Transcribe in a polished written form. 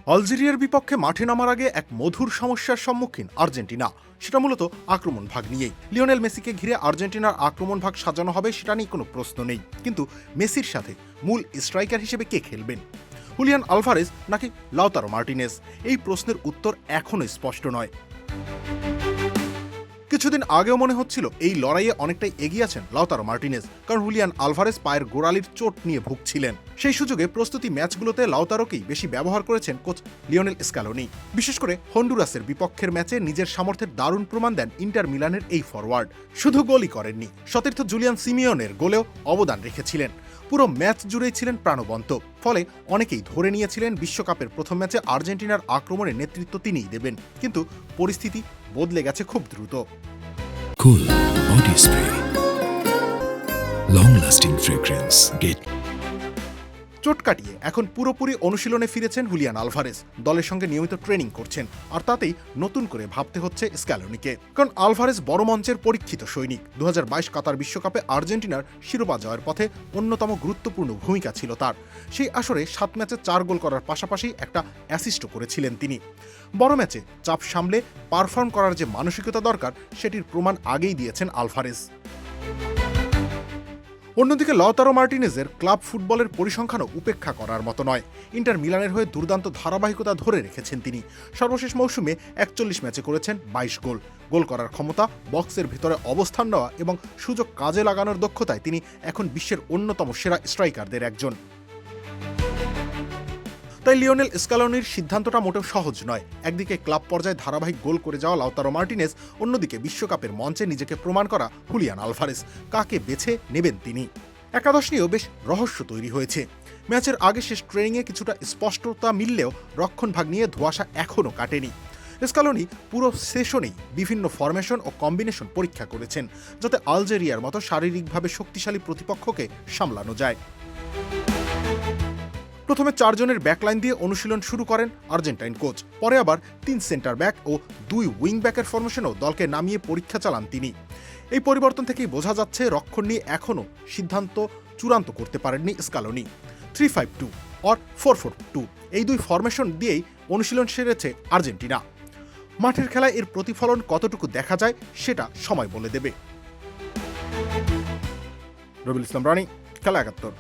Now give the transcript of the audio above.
আলজেরিয়ার বিপক্ষে মাঠে নামার আগে এক মধুর সমস্যার সম্মুখীন আর্জেন্টিনা। সেটা মূলত আক্রমণ ভাগ নিয়েই। লিওনেল মেসিকে ঘিরে আর্জেন্টিনার আক্রমণ ভাগ সাজানো হবে সেটা নিয়ে কোনো প্রশ্ন নেই, কিন্তু মেসির সাথে মূল স্ট্রাইকার হিসেবে কে খেলবেন? হুলিয়ান আলভারেজ নাকি লাউতারো মার্টিনেজ? এই প্রশ্নের উত্তর এখনো স্পষ্ট নয়। কিছুদিন আগেও মনে হচ্ছিল এই লড়াইয়ে অনেকটাই এগিয়ে আছেন লাউতারো মার্টিনেজ, কারণ হুলিয়ান আলভারেজ পায়ের গোড়ালির চোট নিয়ে ভুগছিলেন। সেই সুযোগে প্রস্তুতি ম্যাচগুলোতে লাউতারোকেই বেশি ব্যবহার করেছেন কোচ লিওনেল স্ক্যালোনি। বিশেষ করে হন্ডুরাসের বিপক্ষের ম্যাচে নিজের সামর্থ্যের দারুণ প্রমাণ দেন ইন্টার মিলানের এই ফরওয়ার্ড। শুধু গোলই করেননি, সতীর্থ জুলিয়ান সিমিওনের গোলেও অবদান রেখেছিলেন। পুরো ম্যাচ জুড়েই ছিলেন প্রাণবন্ত, ফলে অনেকেই ধরে নিয়েছিলেন বিশ্বকাপের প্রথম ম্যাচে আর্জেন্টিনার আক্রমণের নেতৃত্ব তিনিই দেবেন। কিন্তু পরিস্থিতি বদলে গেছে খুব দ্রুত। Cool body spray, long-lasting fragrance. Get চোট কাটিয়ে এখন পুরোপুরি অনুশীলনে ফিরেছেন হুলিয়ান আলভারেজ। দলের সঙ্গে নিয়মিত ট্রেনিং করছেন, আর তাতেই নতুন করে ভাবতে হচ্ছে স্ক্যালোনিকে। কারণ আলভারেজ বড় মঞ্চের পরীক্ষিত সৈনিক। 2022 কাতার বিশ্বকাপে আর্জেন্টিনার শিরোপা জয়ের পথে অন্যতম গুরুত্বপূর্ণ ভূমিকা ছিল তার। সেই আসরে 7 ম্যাচে 4 গোল করার পাশাপাশি একটা অ্যাসিস্টও করেছিলেন তিনি। বড় ম্যাচে চাপ সামলে পারফর্ম করার যে মানসিকতা দরকার, সেটির প্রমাণ আগেই দিয়েছেন আলভারেজ। অন্যদিকে লাউতারো মার্টিনেজের ক্লাব ফুটবলের পরিসংখ্যানও উপেক্ষা করার মতো নয়। ইন্টার মিলানের হয়ে দুর্দান্ত ধারাবাহিকতা ধরে রেখেছেন তিনি। সর্বশেষ মৌসুমে 41 ম্যাচে করেছেন 22 গোল। গোল করার ক্ষমতা, বক্সের ভেতরে অবস্থান নেওয়া এবং সুযোগ কাজে লাগানোর দক্ষতায় তিনি এখন বিশ্বের অন্যতম সেরা স্ট্রাইকারদের একজন। তাই লিওনেল স্ক্যালোনির সিদ্ধান্তটা মোটেও সহজ নয়। একদিকে ক্লাব পর্যায়ে ধারাবাহিক গোল করে যাওয়া লাউতারো মার্টিনেজ, অন্যদিকে বিশ্বকাপের মঞ্চে নিজেকে প্রমাণ করা হুলিয়ান আলভারেজ। কাকে বেছে নেবেন তিনি? একাদশ নিয়েও বেশ রহস্য তৈরি হয়েছে। ম্যাচের আগে শেষ ট্রেনিংয়ে কিছুটা স্পষ্টতা মিললেও রক্ষণভাগ নিয়ে ধোঁয়াশা এখনও কাটেনি। স্ক্যালোনি পুরো সেশনেই বিভিন্ন ফরমেশন ও কম্বিনেশন পরীক্ষা করেছেন, যাতে আলজেরিয়ার মতো শারীরিকভাবে শক্তিশালী প্রতিপক্ষকে সামলানো যায়। প্রথমে 4 জনের ব্যাকলাইন দিয়ে অনুশীলন শুরু করেন আর্জেন্টাইন কোচ। পরে আবার 3 সেন্টার ব্যাক ও 2 উইং ব্যাকের ফরমেশনও দলকে নামিয়ে পরীক্ষা চালান তিনি। এই পরিবর্তন থেকেই বোঝা যাচ্ছে রক্ষণ নিয়ে এখনও সিদ্ধান্ত চূড়ান্ত করতে পারেননি স্ক্যালোনি। 3-5-2 অর 4-4-2 এই 2 ফরমেশন দিয়েই অনুশীলন সেরেছে আর্জেন্টিনা। মাঠের খেলায় এর প্রতিফলন কতটুকু দেখা যায় সেটা সময় বলে দেবে। রবিউল ইসলাম রানী, খেলা 71।